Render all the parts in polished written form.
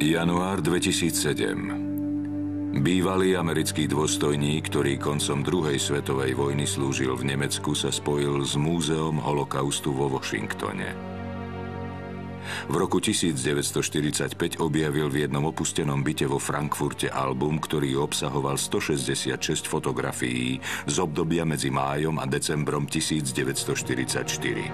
Január 2007. Bývalý americký dôstojník, ktorý koncom druhej svetovej vojny slúžil v Nemecku, sa spojil s Múzeom holokaustu vo Washingtone. V roku 1945 objavil v jednom opustenom byte vo Frankfurte album, ktorý obsahoval 166 fotografií z obdobia medzi májom a decembrom 1944.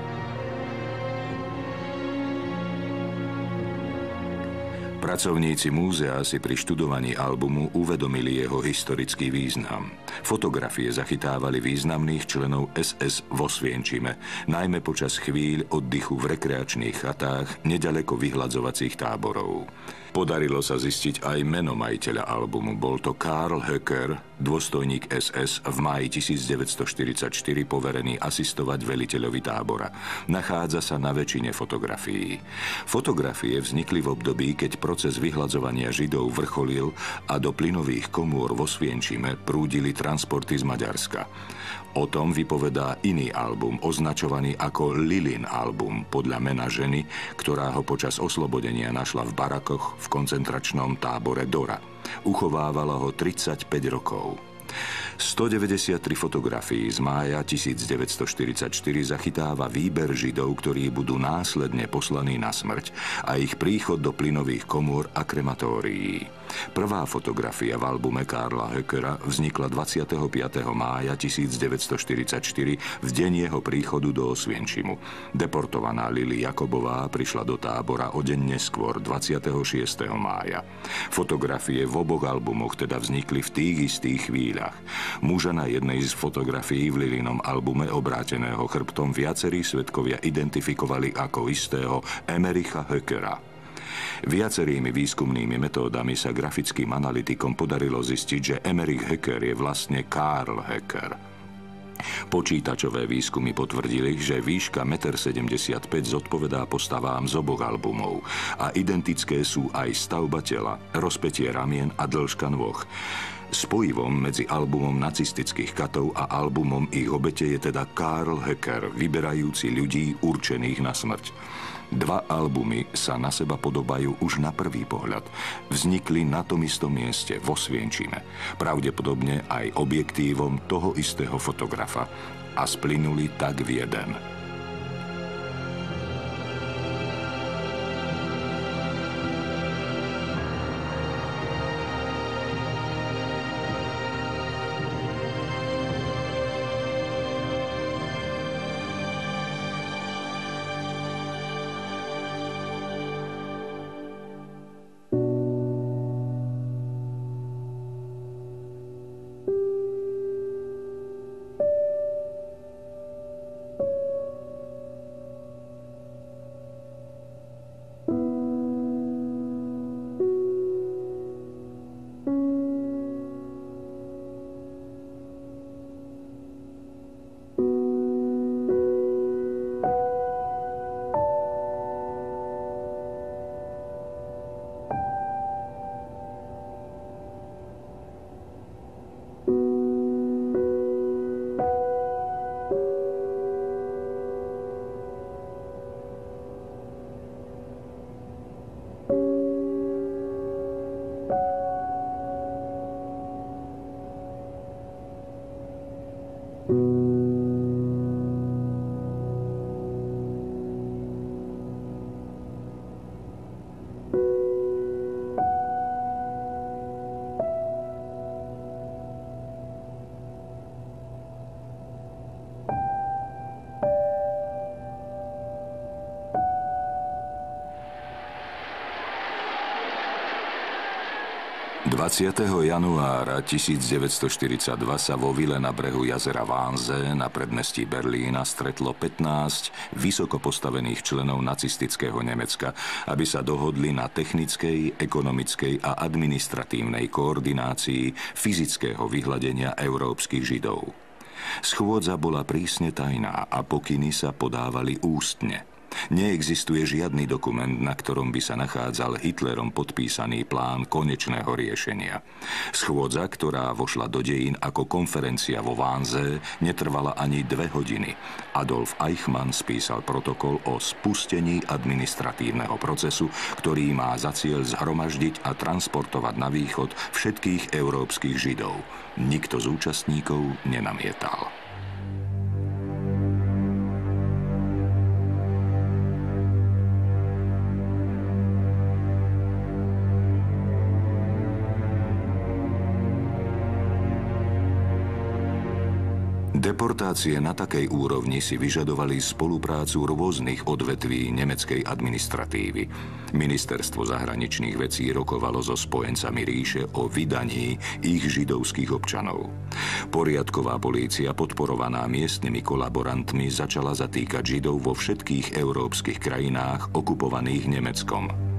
Pracovníci múzea si pri študovaní albumu uvedomili jeho historický význam. Fotografie zachytávali významných členov SS vo Osvienčime, najmä počas chvíľ oddychu v rekreačných chatách neďaleko vyhľadzovacích táborov. Podarilo sa zistiť aj meno majiteľa albumu. Bol to Karl Höcker, dôstojník SS, v máji 1944 poverený asistovať veliteľovi tábora. Nachádza sa na väčšine fotografií. Fotografie vznikli v období, keď proces vyhľadzovania Židov vrcholil a do plynových komôr vo Osvienčime prúdili transporty z Maďarska. O tom vypovedá iný album, označovaný ako Lilin album, podľa mena ženy, ktorá ho počas oslobodenia našla v barakoch v koncentračnom tábore Dora. Uchovávala ho 35 rokov. 193 fotografií z mája 1944 zachytáva výber Židov, ktorí budú následne poslaní na smrť, a ich príchod do plynových komôr a krematórií. Prvá fotografia v albume Karla Höckera vznikla 25. mája 1944 v deň jeho príchodu do Osvienčimu. Deportovaná Lily Jakobová prišla do tábora o deň neskôr, 26. mája. Fotografie v oboch albumoch teda vznikli v tých istých chvíľach. Muža na jednej z fotografií v Lilinom albume, obráteného chrbtom, viacerí svedkovia identifikovali ako istého Emericha Höckera. Viacerými výskumnými metódami sa grafickým analytikom podarilo zistiť, že Emmerich Höcker je vlastne Karl Höcker. Počítačové výskumy potvrdili, že výška 1,75 m zodpovedá postavám z oboch albumov a identické sú aj stavba tela, rozpätie ramien a dĺžka nôh. Spojivom medzi albumom nacistických katov a albumom ich obete je teda Karl Höcker, vyberajúci ľudí určených na smrť. Dva albumy sa na seba podobajú už na prvý pohľad. Vznikli na tom istom mieste, vo Osvienčime. Pravdepodobne aj objektívom toho istého fotografa. A splynuli tak v jeden. Januára 1942 sa vo vile na brehu jazera Wannsee na predmestí Berlína stretlo 15 vysoko postavených členov nacistického Nemecka, aby sa dohodli na technickej, ekonomickej a administratívnej koordinácii fyzického vyhladenia európskych Židov. Schôdza bola prísne tajná a pokyny sa podávali ústne. Neexistuje žiadny dokument, na ktorom by sa nachádzal Hitlerom podpísaný plán konečného riešenia. Schôdza, ktorá vošla do dejín ako konferencia vo Wannsee, netrvala ani 2 hodiny. Adolf Eichmann spísal protokol o spustení administratívneho procesu, ktorý má za cieľ zhromaždiť a transportovať na východ všetkých európskych Židov. Nikto z účastníkov nenamietal. Deportácie na takej úrovni si vyžadovali spoluprácu rôznych odvetví nemeckej administratívy. Ministerstvo zahraničných vecí rokovalo so spojencami ríše o vydaní ich židovských občanov. Poriadková polícia, podporovaná miestnymi kolaborantmi, začala zatýkať Židov vo všetkých európskych krajinách okupovaných Nemeckom.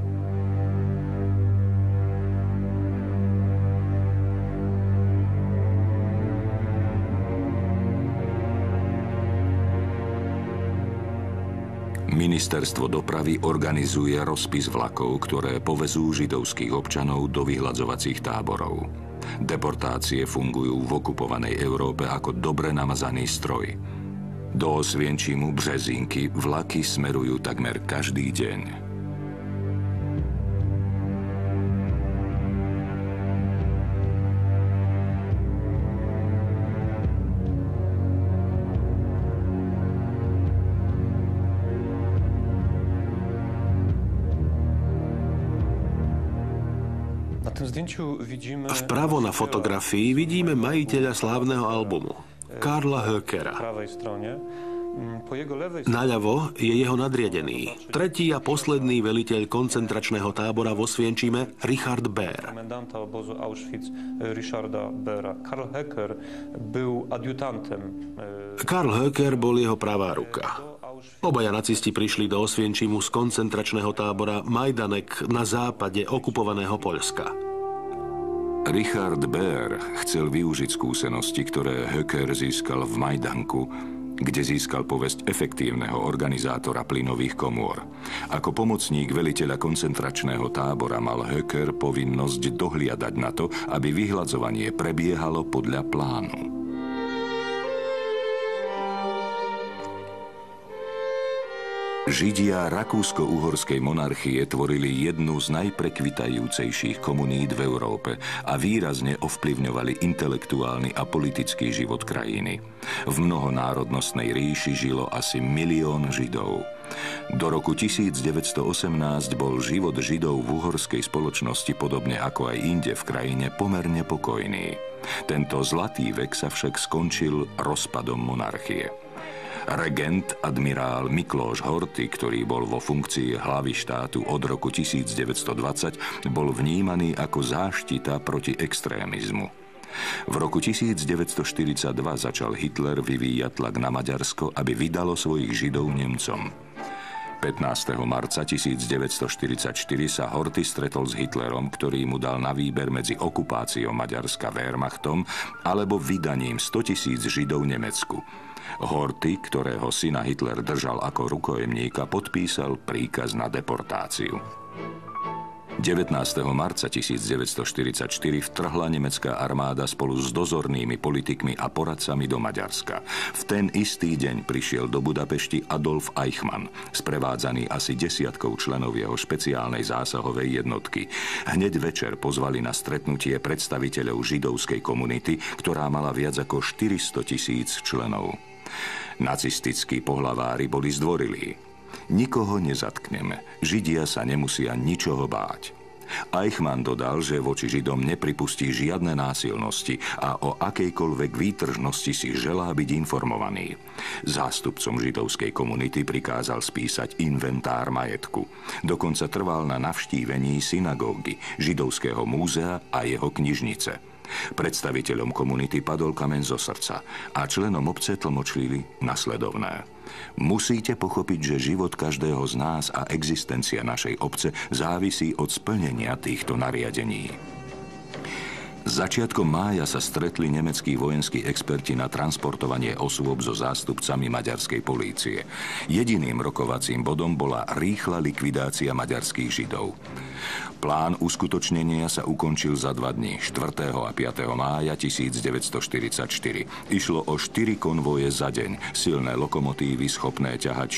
Ministerstvo dopravy organizuje rozpis vlakov, ktoré povezú židovských občanov do vyhľadzovacích táborov. Deportácie fungujú v okupovanej Európe ako dobre namazaný stroj. Do Osvienčimu, Březínky vlaky smerujú takmer každý deň. Vpravo na fotografii vidíme majiteľa slávneho albumu, Karla Höckera. Naľavo je jeho nadriadený, tretí a posledný veliteľ koncentračného tábora vo Osvienčime, Richard Baer. Karl Höcker bol jeho pravá ruka. Obaja nacisti prišli do Osvienčimu z koncentračného tábora Majdanek na západe okupovaného Poľska. Richard Baer chcel využiť skúsenosti, ktoré Höcker získal v Majdanku, kde získal povesť efektívneho organizátora plynových komôr. Ako pomocník veliteľa koncentračného tábora mal Höcker povinnosť dohliadať na to, aby vyhľadzovanie prebiehalo podľa plánu. Židia rakúsko-uhorskej monarchie tvorili jednu z najprekvitajúcejších komunít v Európe a výrazne ovplyvňovali intelektuálny a politický život krajiny. V mnohonárodnostnej ríši žilo asi 1 000 000 Židov. Do roku 1918 bol život Židov v uhorskej spoločnosti podobne ako aj inde v krajine pomerne pokojný. Tento zlatý vek sa však skončil rozpadom monarchie. Regent admirál Miklós Horthy, ktorý bol vo funkcii hlavy štátu od roku 1920, bol vnímaný ako záštita proti extrémizmu. V roku 1942 začal Hitler vyvíjať tlak na Maďarsko, aby vydalo svojich Židov Nemcom. 15. marca 1944 sa Horthy stretol s Hitlerom, ktorý mu dal na výber medzi okupáciou Maďarska Wehrmachtom alebo vydaním 100 000 Židov Nemecku. Horthy, ktorého syna Hitler držal ako rukojemníka, podpísal príkaz na deportáciu. 19. marca 1944 vtrhla nemecká armáda spolu s dozornými politikmi a poradcami do Maďarska. V ten istý deň prišiel do Budapešti Adolf Eichmann, sprevádzaný asi 10 členov jeho špeciálnej zásahovej jednotky. Hneď večer pozvali na stretnutie predstaviteľov židovskej komunity, ktorá mala viac ako 400 000 členov. Nacistickí pohlavári boli zdvorilí. Nikoho nezatkneme, Židia sa nemusia ničoho báť. Eichmann dodal, že voči Židom nepripustí žiadne násilnosti a o akejkoľvek výtržnosti si želá byť informovaný. Zástupcom židovskej komunity prikázal spísať inventár majetku. Dokonca trval na navštívení synagógy, židovského múzea a jeho knižnice. Predstaviteľom komunity padol kameň zo srdca a členom obce tlmočili nasledovné. Musíte pochopiť, že život každého z nás a existencia našej obce závisí od splnenia týchto nariadení. Začiatkom mája sa stretli nemeckí vojenskí experti na transportovanie osôb so zástupcami maďarskej polície. Jediným rokovacím bodom bola rýchla likvidácia maďarských Židov. Plán uskutočnenia sa ukončil za 2 dni, 4. a 5. mája 1944. Išlo o 4 konvoje za deň, silné lokomotívy schopné ťahať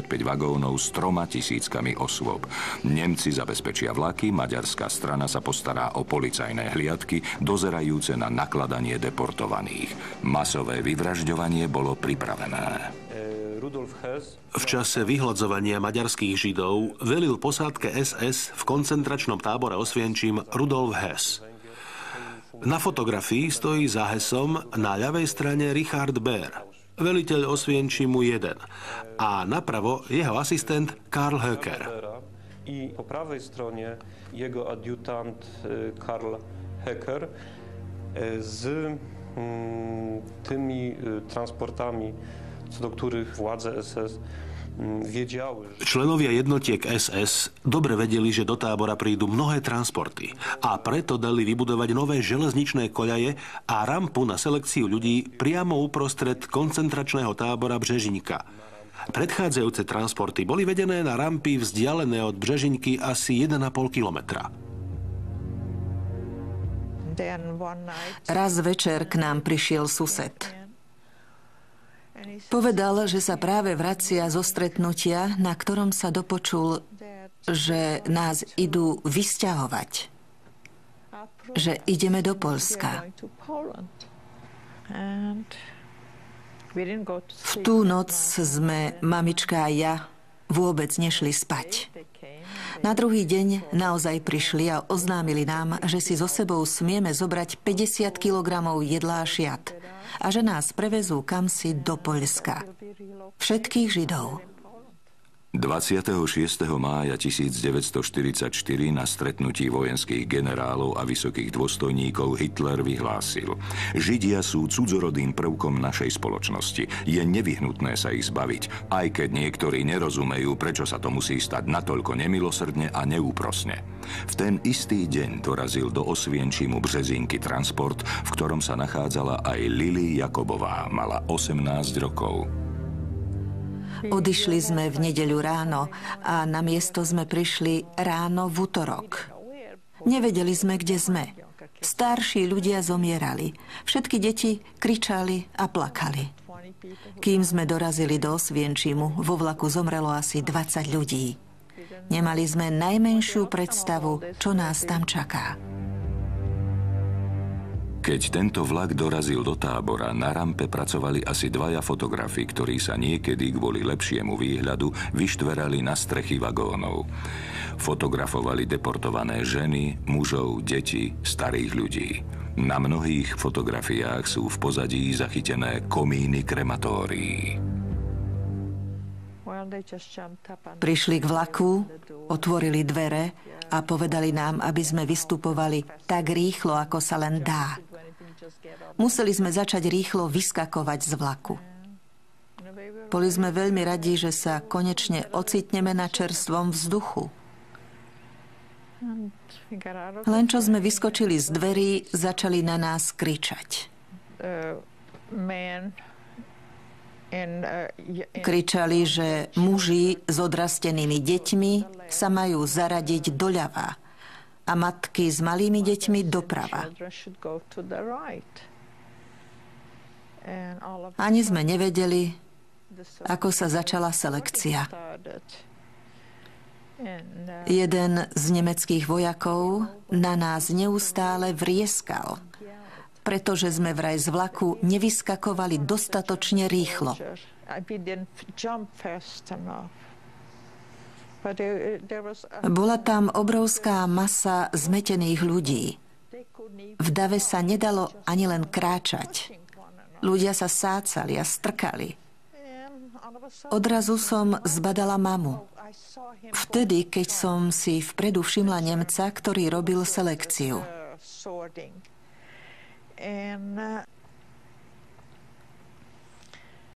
45 vagónov s 3 000 osôb. Nemci zabezpečia vlaky, maďarská strana sa postará o policajné hliadky, dozerajúce na nakladanie deportovaných. Masové vyvražďovanie bolo pripravené. V čase vyhladzovania maďarských Židov velil posádke SS v koncentračnom tábore Osvienčim Rudolf Hess. Na fotografii stojí za Hessom na ľavej strane Richard Baer, veliteľ Osvienčimu 1, a napravo jeho asistent Karl Höcker. I po prawej stronie jego adiutant Karl Höcker z tymi transportami, co do których władze SS wiedziały. Členovia jednotiek SS dobre vedeli, že do tábora prídu mnohé transporty, a preto dali vybudovať nové železničné koľaje a rampu na selekciu ľudí priamo uprostred koncentračného tábora Břežinka. Predchádzajúce transporty boli vedené na rampy vzdialené od Břežinky asi 1,5 kilometra. Raz večer k nám prišiel sused. Povedal, že sa práve vracia zo stretnutia, na ktorom sa dopočul, že nás idú vysťahovať. Že ideme do Poľska. V tú noc sme, mamička a ja, vôbec nešli spať. Na druhý deň naozaj prišli a oznámili nám, že si so sebou smieme zobrať 50 kilogramov jedla a šiat a že nás prevezú kamsi do Poľska. Všetkých Židov. 26. mája 1944 na stretnutí vojenských generálov a vysokých dôstojníkov Hitler vyhlásil: Židia sú cudzorodým prvkom našej spoločnosti. Je nevyhnutné sa ich zbaviť, aj keď niektorí nerozumejú, prečo sa to musí stať natoľko nemilosrdne a neúprosne. V ten istý deň dorazil do Osvienčimu Březinky transport, v ktorom sa nachádzala aj Lili Jakobová, mala 18 rokov. Odišli sme v nedeľu ráno a na miesto sme prišli ráno v utorok. Nevedeli sme, kde sme. Starší ľudia zomierali. Všetky deti kričali a plakali. Kým sme dorazili do Osvienčimu, vo vlaku zomrelo asi 20 ľudí. Nemali sme najmenšiu predstavu, čo nás tam čaká. Keď tento vlak dorazil do tábora, na rampe pracovali asi 2 fotografi, ktorí sa niekedy kvôli lepšiemu výhľadu vyštverali na strechy vagónov. Fotografovali deportované ženy, mužov, deti, starých ľudí. Na mnohých fotografiách sú v pozadí zachytené komíny krematórií. Prišli k vlaku, otvorili dvere a povedali nám, aby sme vystupovali tak rýchlo, ako sa len dá. Museli sme začať rýchlo vyskakovať z vlaku. Boli sme veľmi radi, že sa konečne ocitneme na čerstvom vzduchu. Len čo sme vyskočili z dverí, začali na nás kričať. Kričali, že muži s odrastenými deťmi sa majú zaradiť doľava a matky s malými deťmi doprava. Ani sme nevedeli, ako sa začala selekcia. Jeden z nemeckých vojakov na nás neustále vrieskal, pretože sme vraj z vlaku nevyskakovali dostatočne rýchlo. Bola tam obrovská masa zmetených ľudí. V dave sa nedalo ani len kráčať. Ľudia sa sácali a strkali. Odrazu som zbadala mamu. Vtedy, keď som si vpredu všimla Nemca, ktorý robil selekciu.